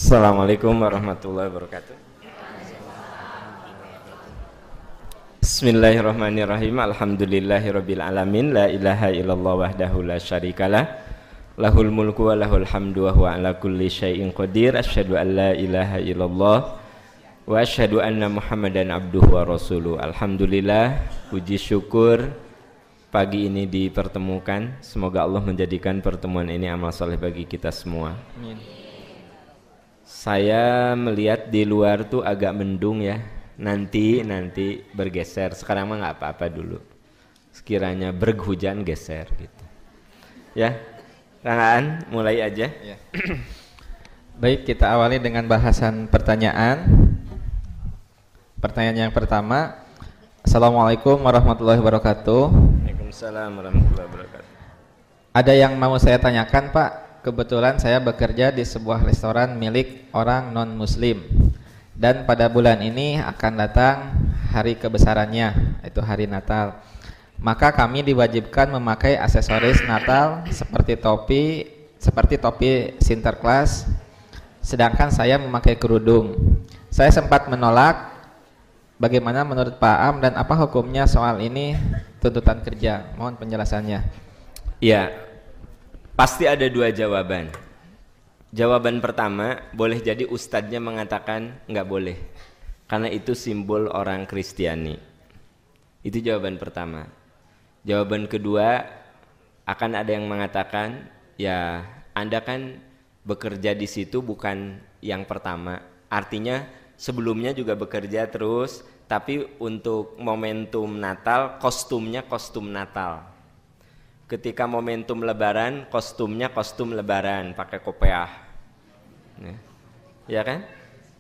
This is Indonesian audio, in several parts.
Assalamualaikum warahmatullahi wabarakatuh. Bismillahirrahmanirrahim. Alhamdulillahirabbil alamin. La ilaha illallah wahdahu la syarikalah. Lahul mulku wa lahul hamdu wa huwa ala kulli syai'in qadir. Asyhadu an la ilaha illallah wa asyhadu anna Muhammadan abduhu wa rasuluh. Alhamdulillah, puji syukur pagi ini dipertemukan. Semoga Allah menjadikan pertemuan ini amal soleh bagi kita semua. Amin. Saya melihat di luar tuh agak mendung ya. Nanti bergeser. Sekarang mah nggak apa-apa dulu. Sekiranya berhujan geser gitu. Ya, Kang Aan, mulai aja. Ya. Baik, kita awali dengan bahasan pertanyaan. Pertanyaan yang pertama. Assalamualaikum warahmatullahi wabarakatuh. Waalaikumsalam warahmatullahi wabarakatuh. Ada yang mau saya tanyakan, Pak. Kebetulan saya bekerja di sebuah restoran milik orang non-muslim. Dan pada bulan ini akan datang hari kebesarannya, yaitu hari Natal. Maka kami diwajibkan memakai aksesoris Natal seperti topi Sinterklas, sedangkan saya memakai kerudung. Saya sempat menolak. Bagaimana menurut Pak Am dan apa hukumnya soal ini tuntutan kerja? Mohon penjelasannya. Ya, pasti ada dua jawaban. Jawaban pertama, boleh jadi ustadznya mengatakan nggak boleh, karena itu simbol orang Kristiani. Itu jawaban pertama. Jawaban kedua, akan ada yang mengatakan, ya Anda kan bekerja di situ bukan yang pertama. Artinya sebelumnya juga bekerja terus, tapi untuk momentum Natal, kostumnya kostum Natal. Ketika momentum lebaran, kostumnya kostum lebaran, pakai kopiah. Ya kan?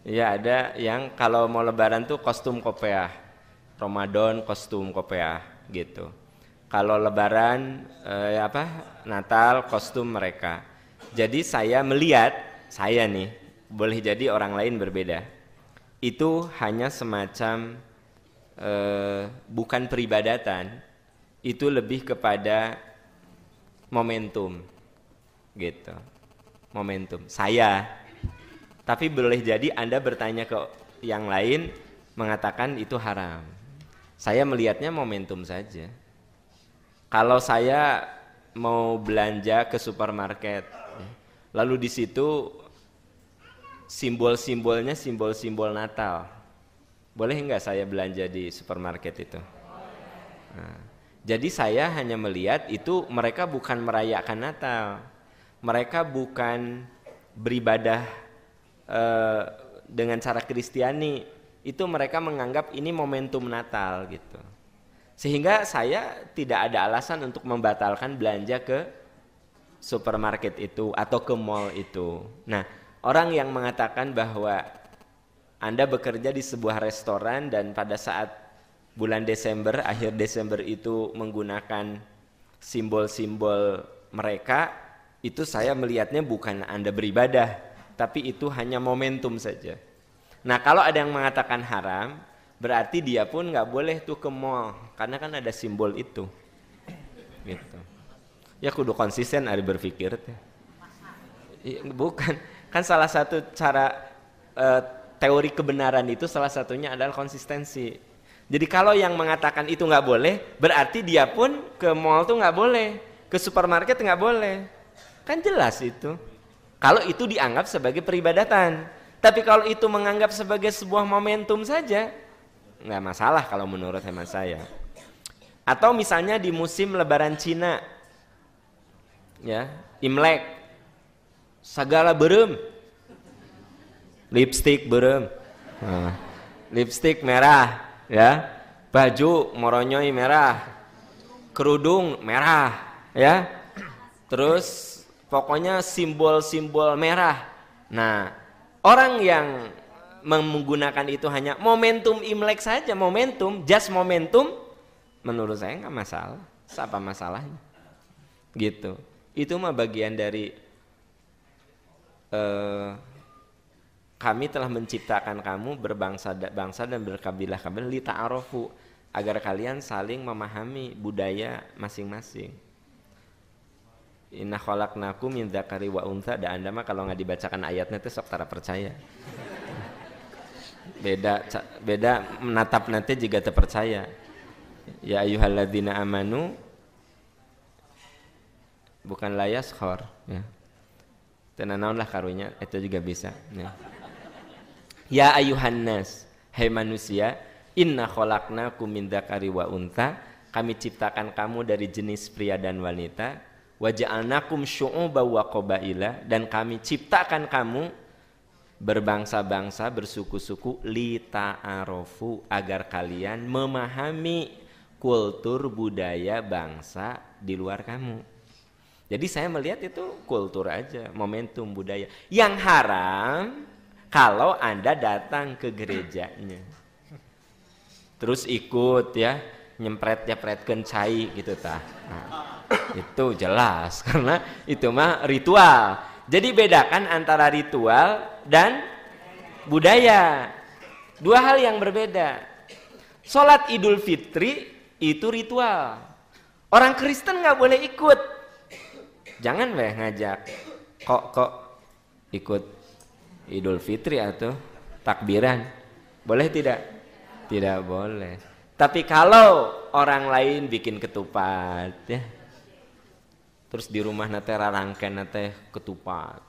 Ya, ada yang kalau mau lebaran tuh kostum kopiah. Ramadan kostum kopiah gitu. Kalau lebaran Natal kostum mereka. Jadi saya melihat, saya nih, boleh jadi orang lain berbeda. Itu hanya semacam bukan peribadatan. Itu lebih kepada momentum gitu, momentum saya. Tapi boleh jadi Anda bertanya ke yang lain mengatakan itu haram. Saya melihatnya momentum saja. Kalau saya mau belanja ke supermarket, lalu di situ simbol-simbolnya simbol-simbol Natal, boleh nggak saya belanja di supermarket itu? Nah, jadi saya hanya melihat itu mereka bukan merayakan Natal, mereka bukan beribadah dengan cara Kristiani, itu mereka menganggap ini momentum Natal gitu. Sehingga saya tidak ada alasan untuk membatalkan belanja ke supermarket itu atau ke mall itu. Nah, orang yang mengatakan bahwa Anda bekerja di sebuah restoran dan pada saat bulan Desember, akhir Desember itu menggunakan simbol-simbol mereka, itu saya melihatnya bukan Anda beribadah, tapi itu hanya momentum saja. Nah, kalau ada yang mengatakan haram, berarti dia pun nggak boleh tuh ke mall, karena kan ada simbol itu. Gitu. Ya kudu konsisten hari berpikir. Bukan, kan salah satu cara teori kebenaran itu salah satunya adalah konsistensi. Jadi kalau yang mengatakan itu nggak boleh, berarti dia pun ke mall tuh nggak boleh, ke supermarket nggak boleh. Kan jelas itu. Kalau itu dianggap sebagai peribadatan. Tapi kalau itu menganggap sebagai sebuah momentum saja, nggak masalah kalau menurut hemat saya. Atau misalnya di musim Lebaran Cina, ya, Imlek, segala berem, lipstik berem, lipstik merah, ya, baju moronyoy merah, kerudung merah, ya, terus pokoknya simbol-simbol merah. Nah, orang yang menggunakan itu hanya momentum Imlek saja, momentum, just momentum, menurut saya nggak masalah. Apa masalahnya? Gitu. Itu mah bagian dari kami telah menciptakan kamu berbangsa dan berkabilah-kabilah li ta'arofu, agar kalian saling memahami budaya masing-masing. Inna khalaqnakum min dzakari wa untha, da Anda mah kalau nggak dibacakan ayatnya teh sok tara percaya. Beda menatap nanti juga terpercaya. Ya ayyuhalladzina amanu, bukan layaskhor ya. Tenanaun lah karunya itu juga bisa ya. Ya ayyuhannas, hai manusia, inna khalaqnakum min dzakari wa untha, kami ciptakan kamu dari jenis pria dan wanita, wa ja'alnakum syu'uban wa qabaila, dan kami ciptakan kamu berbangsa-bangsa, bersuku-suku, lita'arofu, agar kalian memahami kultur budaya bangsa di luar kamu. Jadi saya melihat itu kultur aja, momentum budaya. Yang haram kalau Anda datang ke gerejanya terus ikut ya nyempret-nyempretkeun cai gitu tah. Nah, itu jelas karena itu mah ritual. Jadi bedakan antara ritual dan budaya. Dua hal yang berbeda. Salat Idul Fitri itu ritual. Orang Kristen nggak boleh ikut. Jangan weh ngajak. Kok ikut Idul Fitri atau takbiran? Boleh tidak? Tidak boleh. Tapi kalau orang lain bikin ketupat ya, terus di rumah nate rarangken nate ketupat,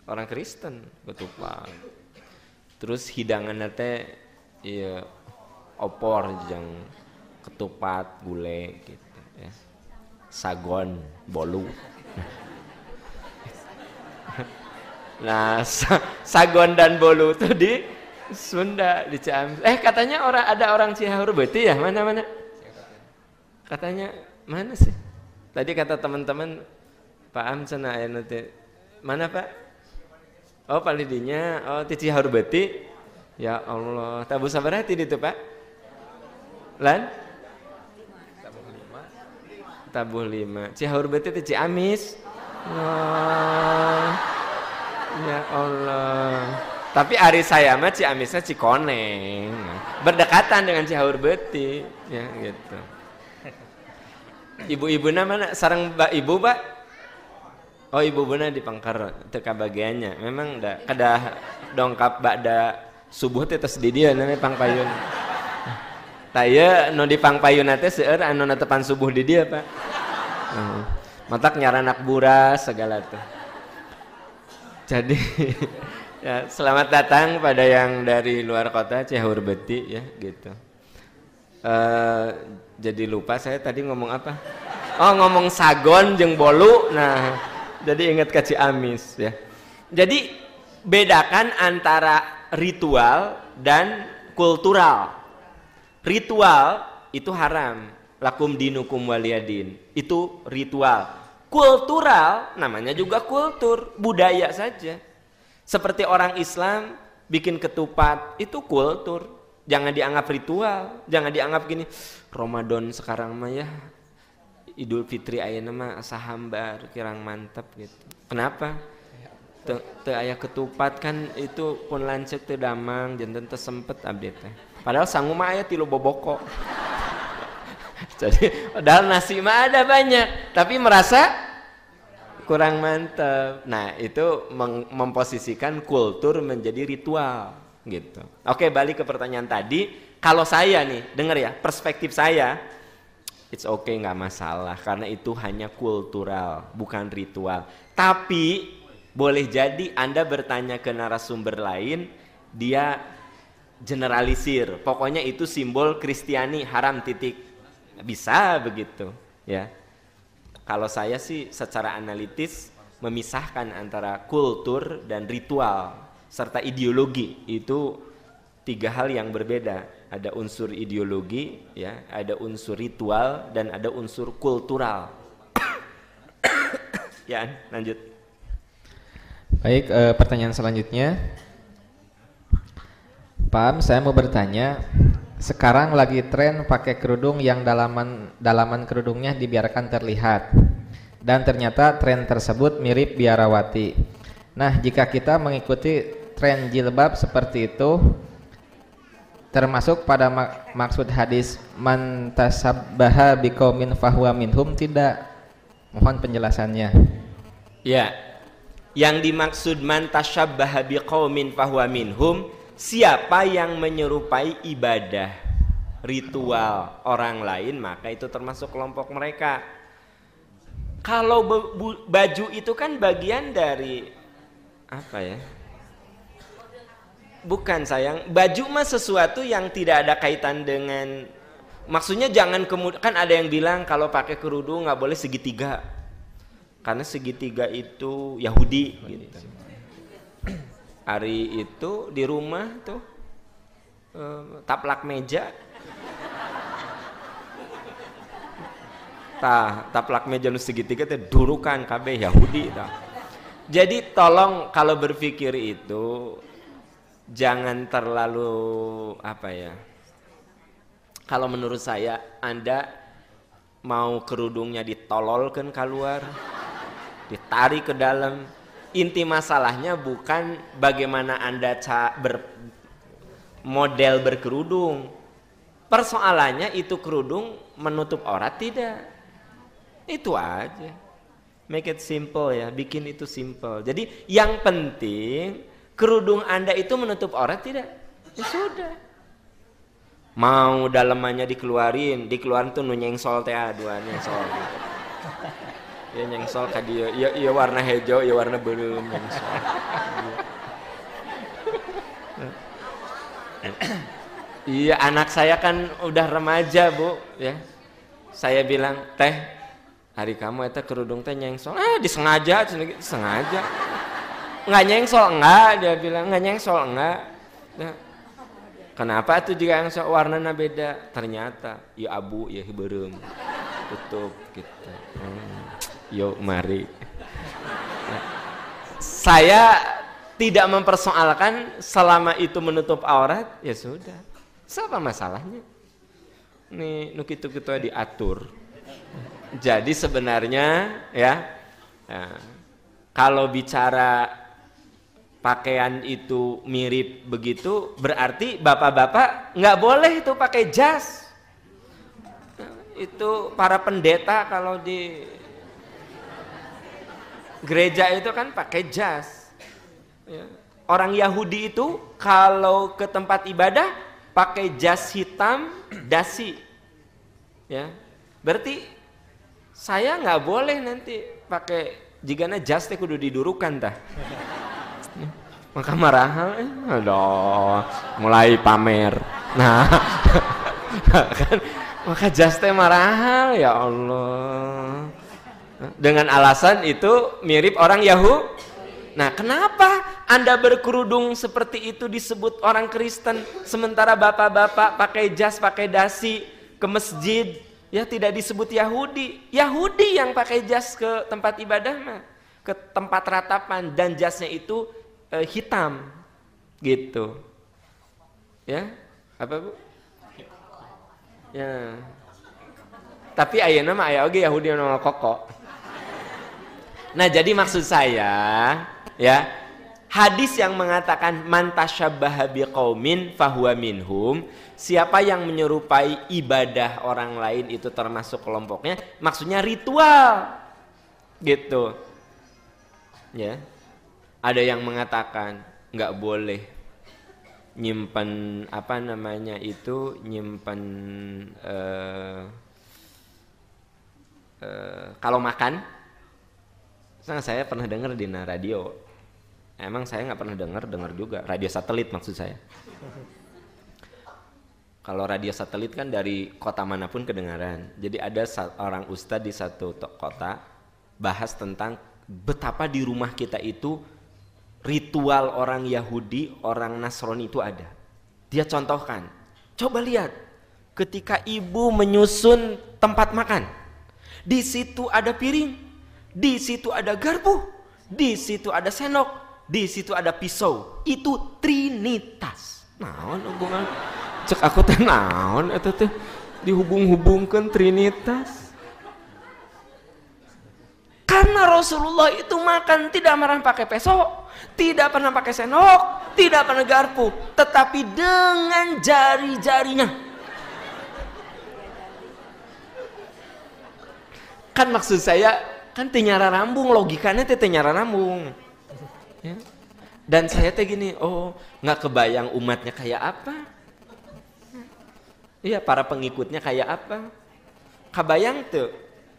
orang Kristen ketupat, terus hidangan nate iya opor yang ketupat gulai gitu ya, sagon bolu. Nah sagon dan bolu itu di Sunda, di Ciamis. Katanya ada orang Cihaureubeut ya, mana katanya mana sih? Tadi kata teman-teman Pak Am cenah aya nanti mana Pak? Oh palidinya, oh ti Cihaureubeut. Ya Allah, tabu sabaraha ti ditu Pak? Lan? Tabuh 5. Cihaureubeut ti Ciamis. Oh, ya Allah. Tapi ari saya mah Ciamisnya Cikoneng. Berdekatan dengan Cihaureubeut ya gitu. Ibu-ibuna mana? Sareng Mbak Ibu, Pak? Oh, ibu-ibuna di Pangkar teu kabagiannya. Memang da kedah dongkap bakda subuh teh tos di dieu namanya pangpayun. Tah ieu nu di pangpayun teh seueur anu natepan subuh di dieu, Pak. Matak nyaranak buras segala tuh. Jadi ya, selamat datang pada yang dari luar kota Cihaureubeut ya gitu. Jadi lupa saya tadi ngomong apa? Oh ngomong sagon jeung bolu. Nah jadi ingat ke Ciamis ya. Jadi bedakan antara ritual dan kultural. Ritual itu haram. Lakum dinukum waliyadin. Itu ritual. Kultural namanya juga kultur, budaya saja. Seperti orang Islam bikin ketupat, itu kultur. Jangan dianggap ritual, jangan dianggap gini, Ramadan sekarang mah ya, Idul Fitri ayeuna mah sahambar, kirang mantep gitu. Kenapa? Teu aya ketupat kan itu pun lanceuk teu damang, janten teu sempet abdi teh. Padahal sangu mah aya 3 boboko. Jadi padahal nasi mah ada banyak, tapi merasa kurang mantep. Nah itu memposisikan kultur menjadi ritual gitu. Oke, balik ke pertanyaan tadi. Kalau saya nih, dengar ya, perspektif saya, it's okay, nggak masalah karena itu hanya kultural, bukan ritual. Tapi boleh jadi Anda bertanya ke narasumber lain, dia generalisir. Pokoknya itu simbol Kristiani, haram titik. Bisa begitu, ya. Kalau saya sih secara analitis memisahkan antara kultur dan ritual serta ideologi, itu 3 hal yang berbeda. Ada unsur ideologi, ya, ada unsur ritual, dan ada unsur kultural. Ya, lanjut. Baik, pertanyaan selanjutnya, Pak, saya mau bertanya. Sekarang lagi tren pakai kerudung yang dalaman kerudungnya dibiarkan terlihat, dan ternyata tren tersebut mirip biarawati. Nah, jika kita mengikuti tren jilbab seperti itu, termasuk pada maksud hadis man tasabbaha biqaumin fahuwa minhum tidak? Mohon penjelasannya. Ya, yang dimaksud man tasyabbaha biqaumin fahuwa minhum, siapa yang menyerupai ibadah, ritual orang lain, maka itu termasuk kelompok mereka. Kalau baju itu kan bagian dari apa ya? Bukan sayang, baju mah sesuatu yang tidak ada kaitan dengan, maksudnya jangan kemudian, kan ada yang bilang kalau pakai kerudung nggak boleh segitiga, karena segitiga itu Yahudi gitu. Hari itu di rumah tuh taplak meja, taplak meja nu segitiga teh durukan kabeh Yahudi tah. Jadi tolong kalau berpikir itu jangan terlalu apa ya. Kalau menurut saya Anda mau kerudungnya ditololkan keluar, ditarik ke dalam, inti masalahnya bukan bagaimana Anda model berkerudung. Persoalannya itu kerudung menutup aurat tidak. Itu aja. Make it simple ya, bikin itu simple. Jadi yang penting kerudung Anda itu menutup aurat tidak? Ya sudah. Mau dalamannya dikeluarin tuh nu nyengsol teh dua nyengsol. Ya nyengsol ka dieu, ieu warna hijau, ieu warna beureum nyengsol. Iya, anak saya kan udah remaja, Bu, ya. Saya bilang, "Teh, hari kamu eta kerudung teh nyengsol." Disengaja, sengaja. Nggak nyengsol, enggak, dia bilang nggak nyengsol, enggak. Nah, kenapa tuh juga nyengsol, warnanya beda? Ternyata ya abu ya hiberem tutup gitu. Yuk mari. Nah, saya tidak mempersoalkan selama itu menutup aurat, ya sudah. Siapa masalahnya? Nih nukitu-kitu diatur. Jadi sebenarnya ya, kalau bicara pakaian itu mirip begitu, berarti bapak-bapak nggak boleh itu pakai jas. Itu para pendeta kalau di gereja itu kan pakai jas. Ya. Orang Yahudi itu kalau ke tempat ibadah pakai jas hitam dasi. Ya, berarti saya nggak boleh nanti pakai jigana jas teh kudu didurukan tah. Maka marahal, aduh, mulai pamer. Nah, kan, maka jas teh marahal, ya Allah. Dengan alasan itu mirip orang Yahudi. Nah, kenapa Anda berkerudung seperti itu disebut orang Kristen, sementara bapak-bapak pakai jas, pakai dasi ke masjid, ya tidak disebut Yahudi. Yahudi yang pakai jas ke tempat ibadah mah, ke tempat ratapan, dan jasnya itu hitam gitu ya, apa Bu? Ya, tapi ayeuna mah aya oge Yahudi anu koko. Nah, jadi maksud saya ya, hadis yang mengatakan man tasyabbaha biqaumin fahuwa minhum, siapa yang menyerupai ibadah orang lain itu termasuk kelompoknya, maksudnya ritual gitu ya. Ada yang mengatakan nggak boleh nyimpen apa namanya itu, nyimpen kalau makan. Saya pernah dengar di radio. Emang saya nggak pernah dengar juga radio satelit maksud saya. Kalau radio satelit kan dari kota manapun kedengaran. Jadi ada orang ustadz di satu kota bahas tentang betapa di rumah kita itu ritual orang Yahudi, orang Nasrani itu ada. Dia contohkan, coba lihat ketika ibu menyusun tempat makan, di situ ada piring, di situ ada garpu, di situ ada sendok, di situ ada pisau. Itu trinitas. Naon hubungan? Cek aku teh naon eta teh dihubung-hubungkeun trinitas. Karena Rasulullah itu makan tidak pernah pakai pisau, tidak pernah pakai sendok, tidak pernah garpu, tetapi dengan jari-jarinya. Kan maksud saya Kan teu nyara rambung, logikanya teh nyara rambung. Ya. Dan saya teh gini, oh nggak kebayang umatnya kayak apa. Iya, para pengikutnya kayak apa. Kabayang tuh,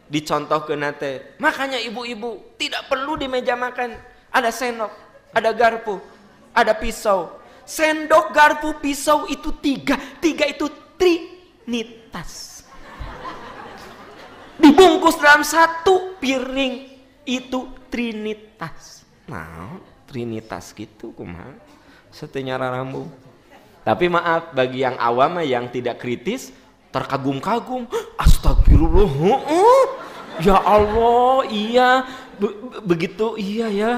dicontohkeun teh. Makanya ibu-ibu tidak perlu di meja makan ada sendok, ada garpu, ada pisau. Sendok, garpu, pisau itu tiga itu trinitas. Dibungkus dalam satu piring itu trinitas. Nah, trinitas gitu kumaha? Setenya rambung. Tapi maaf bagi yang awam yang tidak kritis, terkagum-kagum. Astagfirullah. Ya Allah, iya begitu, iya ya.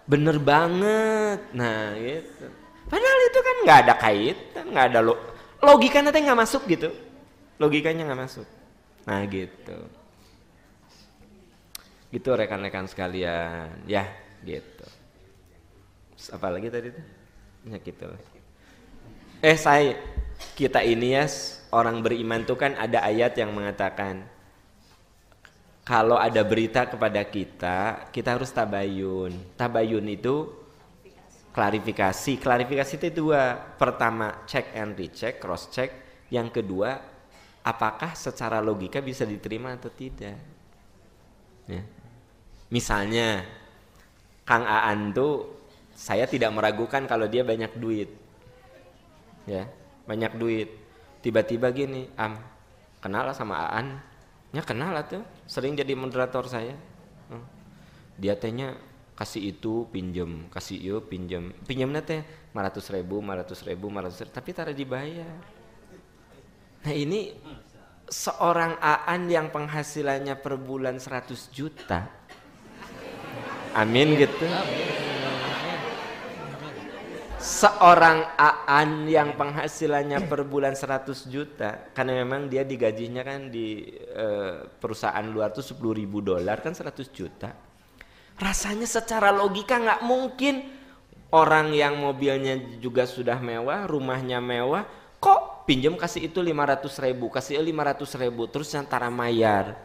Bener banget. Nah, gitu. Padahal itu kan nggak ada kaitan, nggak ada logikanya teh nggak masuk gitu. Logikanya nggak masuk. Nah, gitu. Gitu rekan-rekan sekalian, ya gitu. Apa lagi tadi tuh? Ya gitu. Kita ini ya orang beriman tuh kan ada ayat yang mengatakan kalau ada berita kepada kita harus tabayun. Tabayun itu klarifikasi. Klarifikasi itu dua. Pertama, check and recheck, cross check. Yang kedua, apakah secara logika bisa diterima atau tidak. Ya. Misalnya Kang Aan tuh saya tidak meragukan kalau dia banyak duit. Ya, banyak duit. Tiba-tiba gini, kenal sama Aan? Ya kenal lah tuh, sering jadi moderator saya. Dia tanya kasih itu pinjem, kasih itu pinjem. Pinjemnya teh 500.000, tapi tara dibayar. Nah ini seorang Aan yang penghasilannya per bulan 100 juta. Amin gitu. Seorang Aan yang penghasilannya per bulan 100 juta, karena memang dia digajinya kan di perusahaan luar tuh $10.000 kan 100 juta. Rasanya secara logika nggak mungkin orang yang mobilnya juga sudah mewah, rumahnya mewah, kok pinjam kasih itu 500.000, kasih 500.000 terus antara mayar.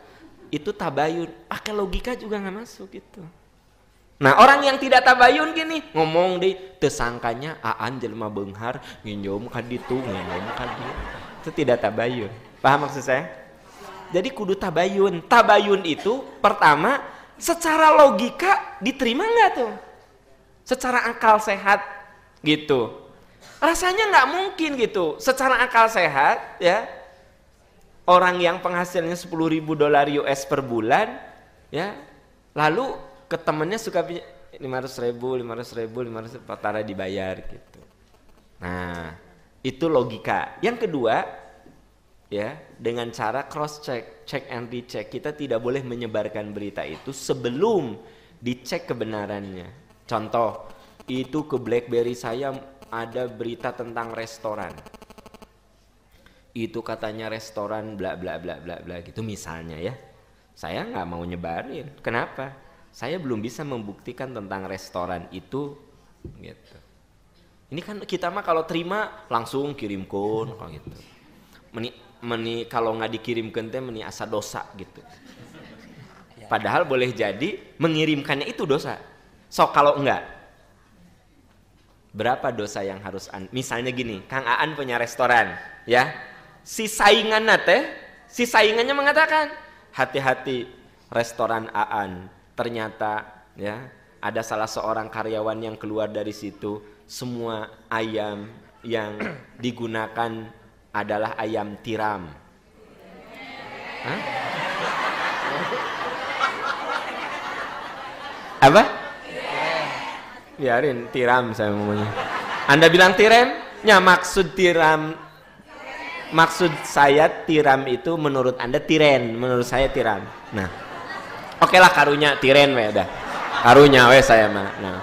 Itu tabayun, pakai logika juga nggak masuk gitu. Nah orang yang tidak tabayun gini ngomong deh, tersangkanya Aan jelema beunghar nginjom ka ditu, nginjom ka dieu. Itu tidak tabayun. Paham maksud saya? Jadi kudu tabayun. Tabayun itu pertama secara logika diterima nggak tuh? Secara akal sehat gitu. Rasanya nggak mungkin gitu. Secara akal sehat ya, orang yang penghasilannya $10.000 US per bulan ya, lalu ke temennya suka 500.000, tara dibayar gitu. Nah itu logika. Yang kedua ya, dengan cara cross check, check and recheck. Kita tidak boleh menyebarkan berita itu sebelum dicek kebenarannya. Contoh, itu ke BlackBerry saya ada berita tentang restoran. Itu katanya restoran bla bla bla bla bla gitu misalnya ya. Saya nggak mau nyebarin. Kenapa? Saya belum bisa membuktikan tentang restoran itu gitu. Ini kan kita mah kalau terima langsung kirimkan kalau gitu. Meni kalau nggak dikirimkan teh meni asa dosa gitu. Padahal boleh jadi mengirimkannya itu dosa. So kalau enggak, berapa dosa yang harus misalnya gini, Kang Aan punya restoran, ya. Si saingannya mengatakan, hati-hati restoran Aan. Ternyata ya ada salah seorang karyawan yang keluar dari situ, semua ayam yang digunakan adalah ayam tiram. Hah? Apa? Biarin tiram saya ngomongnya. Anda bilang tiram? Ya maksud tiram. Maksud saya tiram itu menurut Anda tiren, menurut saya tiram. Nah, oke lah karunya tiren we dah. Karunya we saya mah. Nah.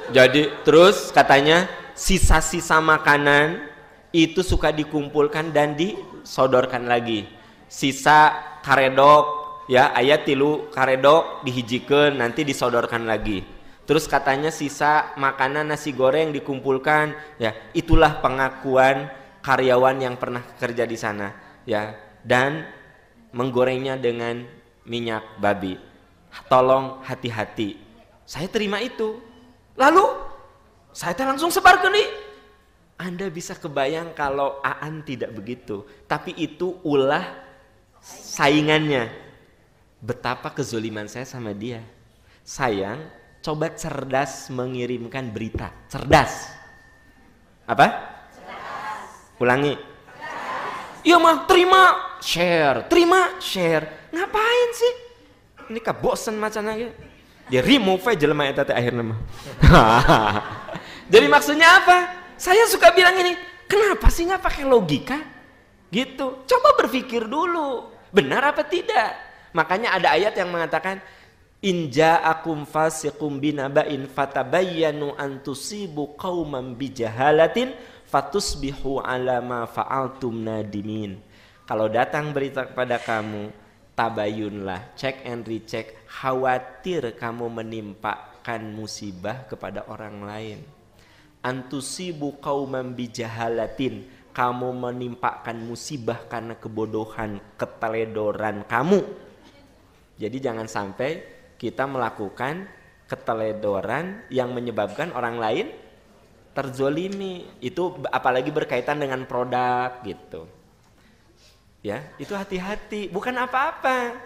Jadi terus katanya sisa-sisa makanan itu suka dikumpulkan dan disodorkan lagi. Sisa karedok ya, aya 3 karedok dihijikeun nanti disodorkan lagi. Terus katanya sisa makanan nasi goreng dikumpulkan ya, itulah pengakuan karyawan yang pernah kerja di sana ya, dan menggorengnya dengan minyak babi. tolong hati-hati. Saya terima itu. Lalu saya langsung sebar ke nih. Anda bisa kebayang kalau Aan tidak begitu, tapi itu ulah saingannya. Betapa kezoliman saya sama dia. Sayang, coba cerdas mengirimkan berita. Cerdas. Apa? Cerdas. Ulangi. Iya mah, terima share. Ngapain sih? Ini kah bosen macamnya. Dia remove aja jelema eta teh akhirna mah. Jadi maksudnya apa? Saya suka bilang ini, kenapa sih nggak pakai logika? Gitu. Coba berpikir dulu, benar apa tidak? Makanya ada ayat yang mengatakan, in ja'akum fasiqum binaba'in fatabayyanu an tusibu qauman bijahalatin fatusbihu ala ma fa'altum nadimin. Kalau datang berita kepada kamu, tabayunlah, cek and recheck, khawatir kamu menimpakan musibah kepada orang lain. Antusibu qauman bijahalatin, kamu menimpakan musibah karena kebodohan, keteledoran kamu. Jadi jangan sampai kita melakukan keteledoran yang menyebabkan orang lain terzolimi. Itu apalagi berkaitan dengan produk gitu. Ya, itu hati-hati, bukan apa-apa.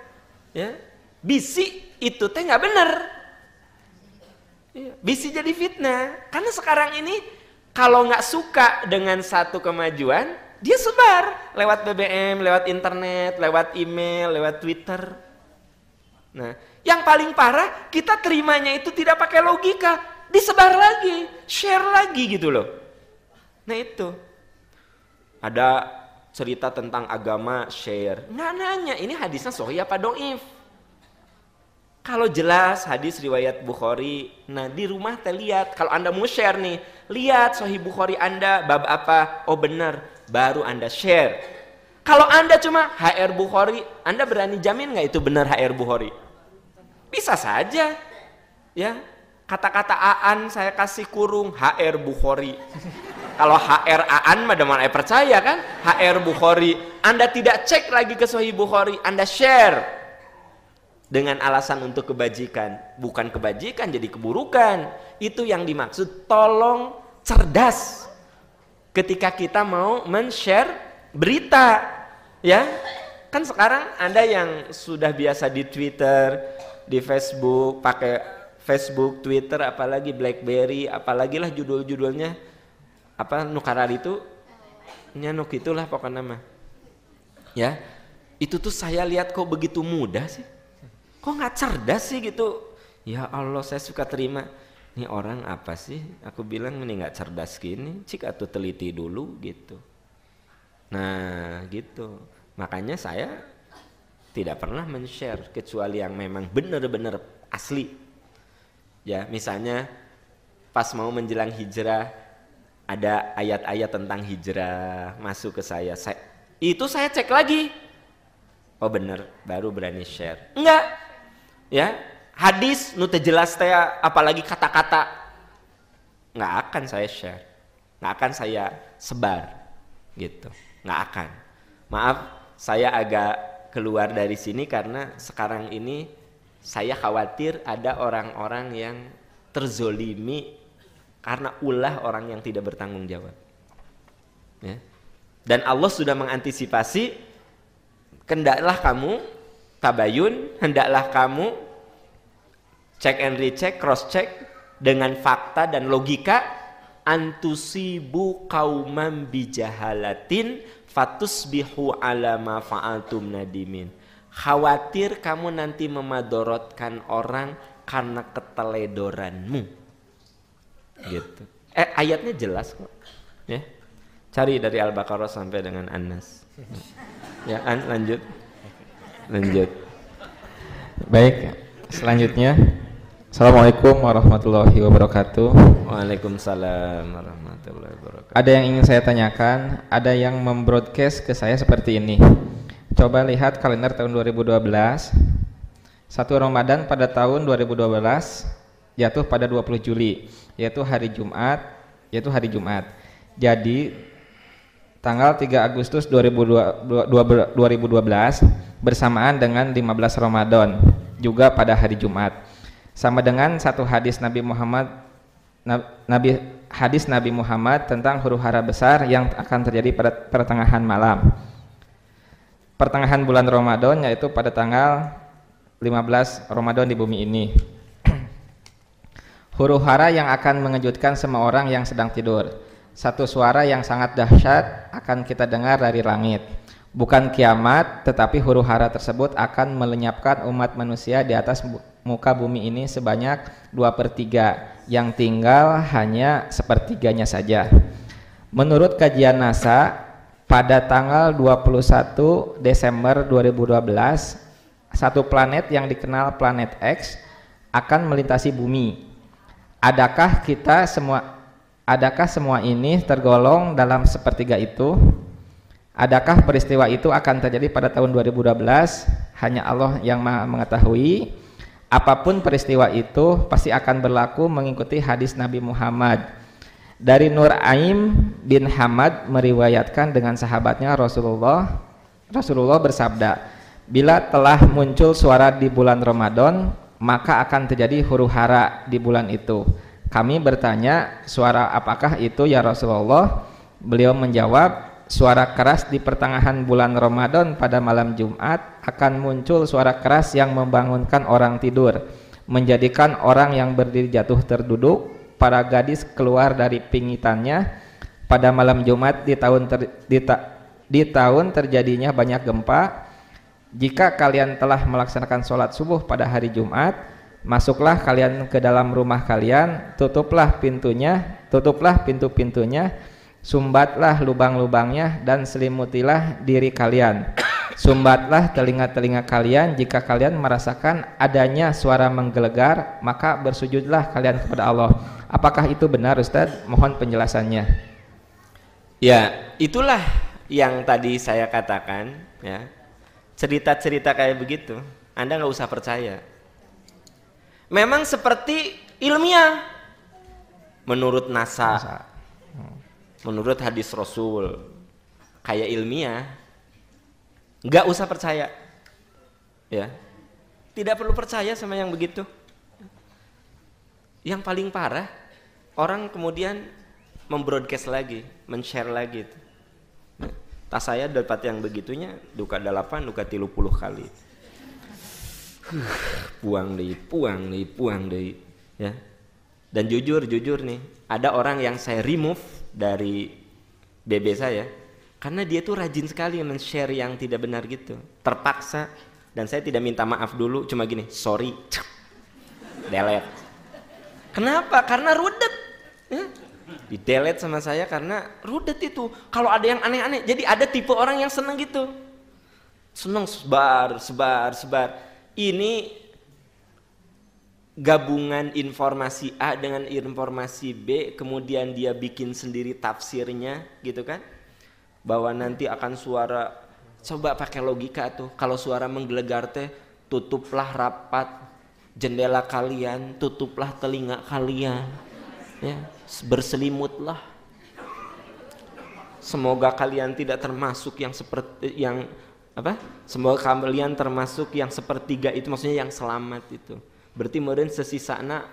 Ya, bisi itu teh nggak benar. Bisa jadi fitnah, karena sekarang ini kalau nggak suka dengan satu kemajuan, dia sebar lewat BBM, lewat internet, lewat email, lewat Twitter. Nah, yang paling parah kita terimanya itu tidak pakai logika, disebar lagi, share lagi gitu loh. Nah itu, ada cerita tentang agama share, nggak nanya ini hadisnya sahih apa dhaif. Kalau jelas hadis riwayat Bukhari, nah di rumah teh lihat. Kalau Anda mau share nih, lihat Sahih Bukhari Anda bab apa, oh benar, baru Anda share. Kalau Anda cuma HR Bukhari, Anda berani jamin nggak itu benar HR Bukhari? Bisa saja, ya. Kata-kata Aan saya kasih kurung HR Bukhari. Kalau HR Aan mah mana percaya kan? HR Bukhari. Anda tidak cek lagi ke Sahih Bukhari, Anda share. Dengan alasan untuk kebajikan, bukan kebajikan jadi keburukan. Itu yang dimaksud, tolong cerdas ketika kita mau men-share berita, ya. Kan sekarang Anda yang sudah biasa di Twitter, di Facebook, pakai Facebook, Twitter, apalagi BlackBerry, apalagi lah judul-judulnya apa nukarar itu, nyanuk itulah pokoknya mah. Ya, itu tuh saya lihat kok begitu mudah sih. Kok nggak cerdas sih gitu? Ya Allah, saya suka terima. Ini orang apa sih? Aku bilang ini nggak cerdas gini. Cik atuh teliti dulu gitu. Nah gitu. Makanya saya tidak pernah men-share kecuali yang memang benar-benar asli. Ya misalnya pas mau menjelang hijrah ada ayat-ayat tentang hijrah masuk ke saya. Itu saya cek lagi. Oh benar, baru berani share. Enggak. Ya, hadis nu teu jelas teh apalagi kata-kata nggak akan saya share, nggak akan saya sebar gitu, nggak akan. Maaf, saya agak keluar dari sini karena sekarang ini saya khawatir ada orang-orang yang terzolimi karena ulah orang yang tidak bertanggung jawab. Ya. Dan Allah sudah mengantisipasi, hendaklah kamu tabayun, hendaklah kamu check and recheck, cross check dengan fakta dan logika. Antusibu qauman bijahalatin fatusbihu ala ma fa'altum nadimin. Khawatir kamu nanti memadorotkan orang karena keteledoranmu. Gitu. Ayatnya jelas kok. Ya. Cari dari Al-Baqarah sampai dengan An-Nas. Ya, lanjut. Baik, selanjutnya. Assalamualaikum warahmatullahi wabarakatuh. Waalaikumsalam warahmatullahi wabarakatuh. Ada yang ingin saya tanyakan, ada yang membroadcast ke saya seperti ini. Coba lihat kalender tahun 2012. 1 Ramadan pada tahun 2012 jatuh pada 20 Juli, yaitu hari Jumat. Jadi tanggal 3 Agustus 2012 bersamaan dengan 15 Ramadan. juga pada hari Jumat. Sama dengan satu hadis Nabi Muhammad tentang huru-hara besar yang akan terjadi pada pertengahan malam. Pertengahan bulan Ramadan, yaitu pada tanggal 15 Ramadan di bumi ini. Huru-hara yang akan mengejutkan semua orang yang sedang tidur. Satu suara yang sangat dahsyat akan kita dengar dari langit. Bukan kiamat, tetapi huru-hara tersebut akan melenyapkan umat manusia di atas muka bumi ini sebanyak 2/3, yang tinggal hanya sepertiganya saja. Menurut kajian NASA, pada tanggal 21 Desember 2012, satu planet yang dikenal planet X akan melintasi bumi. Adakah semua ini tergolong dalam sepertiga itu? Adakah peristiwa itu akan terjadi pada tahun 2012? Hanya Allah yang Maha mengetahui. Apapun peristiwa itu pasti akan berlaku mengikuti hadis Nabi Muhammad. Dari Nur Aim bin Hamad meriwayatkan dengan sahabatnya Rasulullah bersabda, bila telah muncul suara di bulan Ramadan, maka akan terjadi huru-hara di bulan itu. Kami bertanya, suara apakah itu ya Rasulullah? Beliau menjawab, suara keras di pertengahan bulan Ramadan pada malam Jumat akan muncul suara keras yang membangunkan orang tidur, menjadikan orang yang berdiri jatuh terduduk, para gadis keluar dari pingitannya. Pada malam Jumat di tahun terjadinya banyak gempa. Jika kalian telah melaksanakan sholat subuh pada hari Jumat, masuklah kalian ke dalam rumah kalian, tutuplah pintu-pintunya, sumbatlah lubang-lubangnya, dan selimutilah diri kalian. Sumbatlah telinga-telinga kalian. Jika kalian merasakan adanya suara menggelegar, maka bersujudlah kalian kepada Allah. Apakah itu benar, Ustaz? Mohon penjelasannya. Ya, itulah yang tadi saya katakan, ya. Cerita-cerita kayak begitu Anda nggak usah percaya. Memang seperti ilmiah menurut NASA, menurut hadis Rasul, kayak ilmiah, nggak usah percaya, ya. Tidak perlu percaya sama yang begitu. Yang paling parah, orang kemudian membroadcast lagi, men-share lagi. Tas saya dapat yang begitunya, duka 8, duka 30 kali. Puang deh, ya. Dan jujur nih, ada orang yang saya remove dari BB saya karena dia tuh rajin sekali men-share yang tidak benar gitu, terpaksa, dan saya tidak minta maaf dulu, cuma gini, sorry, delete. Kenapa? Karena rudet, ya? Di delete sama saya karena rudet itu. Kalau ada yang aneh-aneh, jadi ada tipe orang yang seneng gitu, seneng sebar. Ini gabungan informasi A dengan informasi B, kemudian dia bikin sendiri tafsirnya gitu kan, bahwa nanti akan suara, coba pakai logika tuh, kalau suara menggelegar teh, tutuplah rapat jendela kalian, tutuplah telinga kalian, ya, berselimutlah. Semoga kalian tidak termasuk yang seperti yang apa? Semoga kalian termasuk yang sepertiga itu, maksudnya yang selamat itu. Berarti meureun sesisana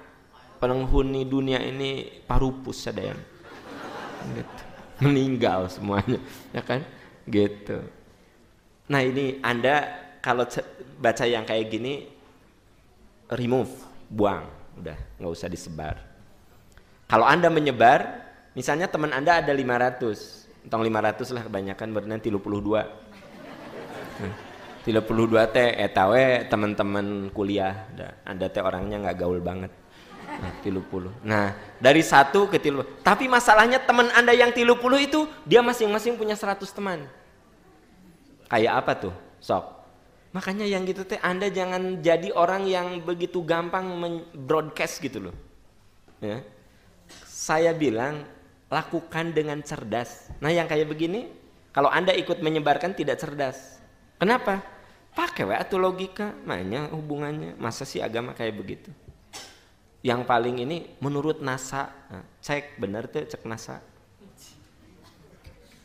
penghuni dunia ini parupus ada yang gitu. Meninggal semuanya, ya kan? Gitu. Nah, ini Anda kalau baca yang kayak gini, remove, buang, udah nggak usah disebar. Kalau Anda menyebar, misalnya teman Anda ada 500, tong 500 lah kebanyakan, berarti 32. 32 teh etawe teman-teman kuliah, Anda teh orangnya nggak gaul banget. 30. Nah, dari 1 ke 30. Tapi masalahnya teman Anda yang 30 itu dia masing-masing punya 100 teman. Kayak apa tuh? Sok. Makanya yang gitu teh Anda jangan jadi orang yang begitu gampang broadcast gitu loh. Ya. Saya bilang lakukan dengan cerdas. Nah, yang kayak begini kalau Anda ikut menyebarkan tidak cerdas. Kenapa? Pakai atau logika, mana hubungannya? Masa sih agama kayak begitu? Yang paling ini menurut NASA, nah, cek bener tuh, cek NASA.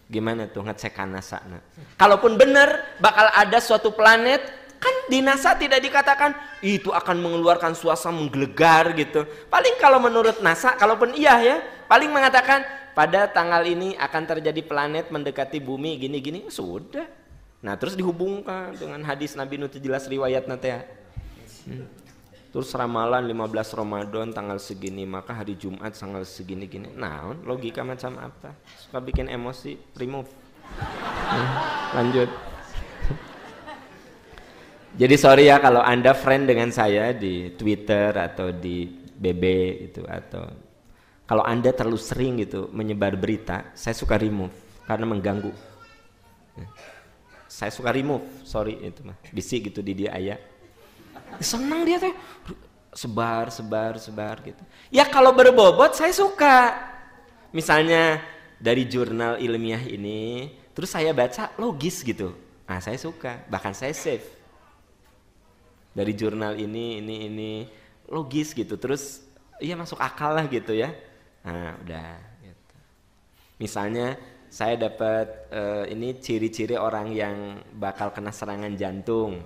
Gimana tuh ngecek NASA? Nah, kalaupun benar bakal ada suatu planet Kan di NASA tidak dikatakan itu akan mengeluarkan suasana menggelegar gitu. Paling kalau menurut NASA, kalaupun iya ya, paling mengatakan pada tanggal ini akan terjadi planet mendekati bumi gini-gini, sudah. Nah terus dihubungkan dengan hadis Nabi nu jelas riwayat nanti ya. Terus ramalan 15 Ramadan tanggal segini, maka hari Jumat tanggal segini-gini. Nah, logika macam apa? Suka bikin emosi, remove. Lanjut. Jadi sorry ya kalau Anda friend dengan saya di Twitter atau di BB itu, atau kalau Anda terlalu sering gitu menyebar berita, saya suka remove karena mengganggu. Saya suka remove, sorry itu mah. Bisik gitu di dia ayah. Senang dia tuh sebar gitu. Ya kalau berbobot saya suka. Misalnya dari jurnal ilmiah ini, terus saya baca logis gitu. Nah saya suka, bahkan saya save. Dari jurnal ini logis gitu. Terus iya masuk akal lah gitu ya. Nah udah. Gitu. Misalnya saya dapat ini ciri-ciri orang yang bakal kena serangan jantung.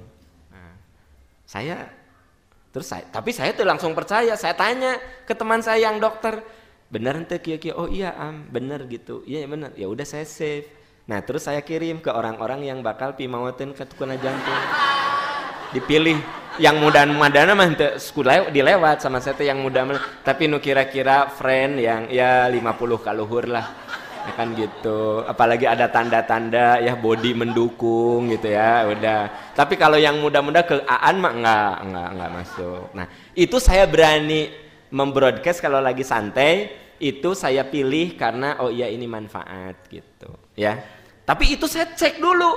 Tapi saya tuh langsung percaya, saya tanya ke teman saya yang dokter, bener ente kia-kia, oh iya bener gitu, iya bener, ya udah saya save. Nah terus saya kirim ke orang-orang yang bakal pimawatin kena jantung, dipilih yang mudah-mudahan mah dilewat sama saya tuh yang mudah, tapi nu kira-kira friend yang ya 50 kaluhur lah. Ya kan gitu, apalagi ada tanda-tanda ya body mendukung gitu ya udah. Tapi kalau yang muda-muda ke Aan mah enggak masuk. Nah itu saya berani membroadcast kalau lagi santai, itu saya pilih karena oh iya ini manfaat gitu ya. Tapi itu saya cek dulu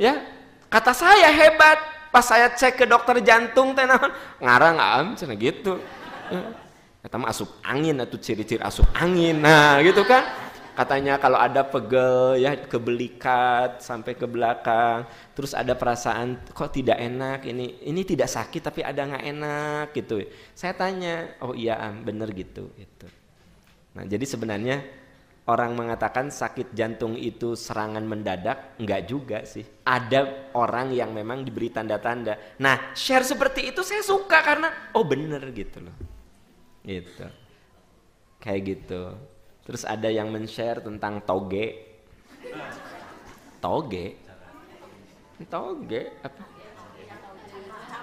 ya, kata saya hebat pas saya cek ke dokter jantung tenan ngarang cina gitu kata mah asup angin atau ciri-ciri asup angin, nah gitu kan. Katanya kalau ada pegel ya kebelikat sampai ke belakang, terus ada perasaan kok tidak enak, ini tidak sakit tapi ada nggak enak gitu. Saya tanya, oh iya bener gitu. Nah jadi sebenarnya orang mengatakan sakit jantung itu serangan mendadak, enggak juga sih. Ada orang yang memang diberi tanda-tanda. Nah share seperti itu saya suka karena oh bener gitu loh, gitu, kayak gitu. Terus ada yang men-share tentang toge apa?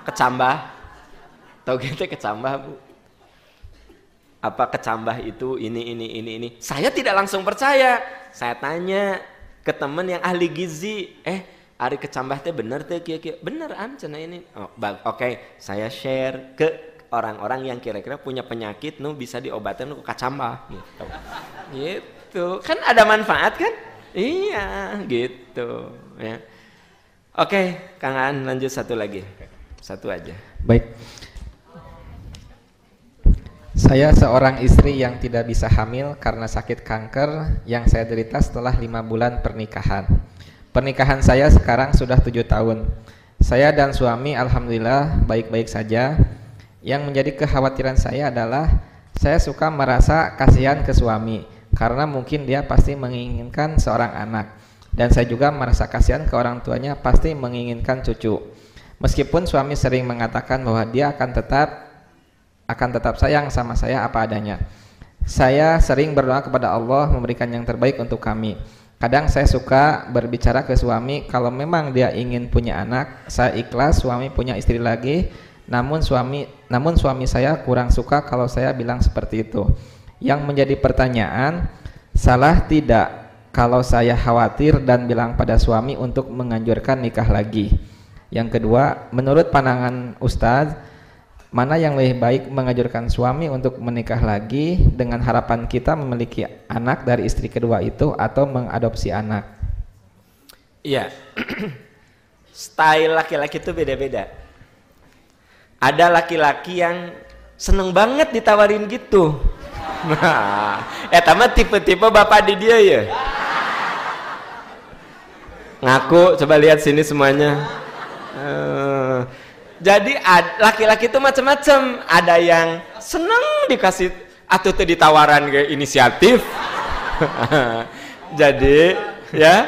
Kecambah. Toge itu kecambah bu. Apa kecambah itu ini. Saya tidak langsung percaya. Saya tanya ke teman yang ahli gizi. Ari kecambah teh bener teh kia. Bener cenah ini. Oke, saya share ke orang-orang yang kira-kira punya penyakit bisa diobatin kacambah gitu kan ada manfaat kan, iya gitu ya. Oke, Kang Aan lanjut satu lagi, satu aja. Baik, saya seorang istri yang tidak bisa hamil karena sakit kanker yang saya derita setelah 5 bulan pernikahan. Pernikahan saya sekarang sudah 7 tahun. Saya dan suami alhamdulillah baik-baik saja. Yang menjadi kekhawatiran saya adalah saya suka merasa kasihan ke suami karena mungkin dia pasti menginginkan seorang anak, dan saya juga merasa kasihan ke orang tuanya pasti menginginkan cucu. Meskipun suami sering mengatakan bahwa dia akan tetap sayang sama saya apa adanya. Saya sering berdoa kepada Allah memberikan yang terbaik untuk kami. Kadang saya suka berbicara ke suami kalau memang dia ingin punya anak, saya ikhlas suami punya istri lagi. Namun suami saya kurang suka kalau saya bilang seperti itu. Yang menjadi pertanyaan, salah tidak kalau saya khawatir dan bilang pada suami untuk menganjurkan nikah lagi? Yang kedua, menurut pandangan Ustadz, mana yang lebih baik menganjurkan suami untuk menikah lagi dengan harapan kita memiliki anak dari istri kedua itu atau mengadopsi anak? Iya, style laki-laki itu beda-beda. Ada laki-laki yang seneng banget ditawarin gitu. Nah, tamat tipe-tipe bapak di dia ya. Ngaku, coba lihat sini semuanya. Jadi laki-laki itu macam-macam. Ada yang seneng dikasih atau ditawaran ke inisiatif. Jadi ya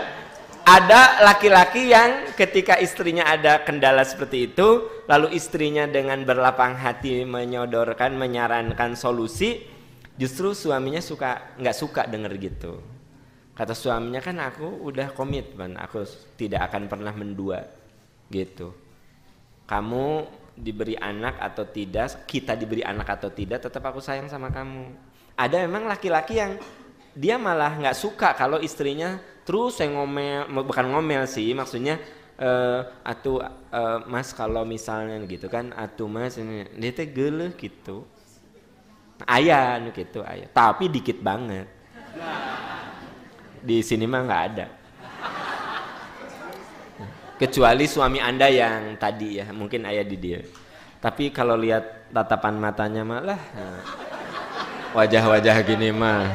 Ada laki-laki yang ketika istrinya ada kendala seperti itu, lalu istrinya dengan berlapang hati menyodorkan, menyarankan solusi, justru suaminya nggak suka denger gitu. Kata suaminya, kan aku udah komitmen, aku tidak akan pernah mendua gitu. Kamu diberi anak atau tidak, kita diberi anak atau tidak, tetap aku sayang sama kamu. Ada memang laki-laki yang dia malah nggak suka kalau istrinya terus saya ngomel, bukan ngomel sih, maksudnya mas kalau misalnya gitu kan, mas ini dia teh geuleuh gitu, ayah gitu, ayah, tapi dikit banget. Di sini mah nggak ada, kecuali suami Anda yang tadi ya, mungkin ayah di dia. Tapi kalau lihat tatapan matanya malah wajah-wajah gini mah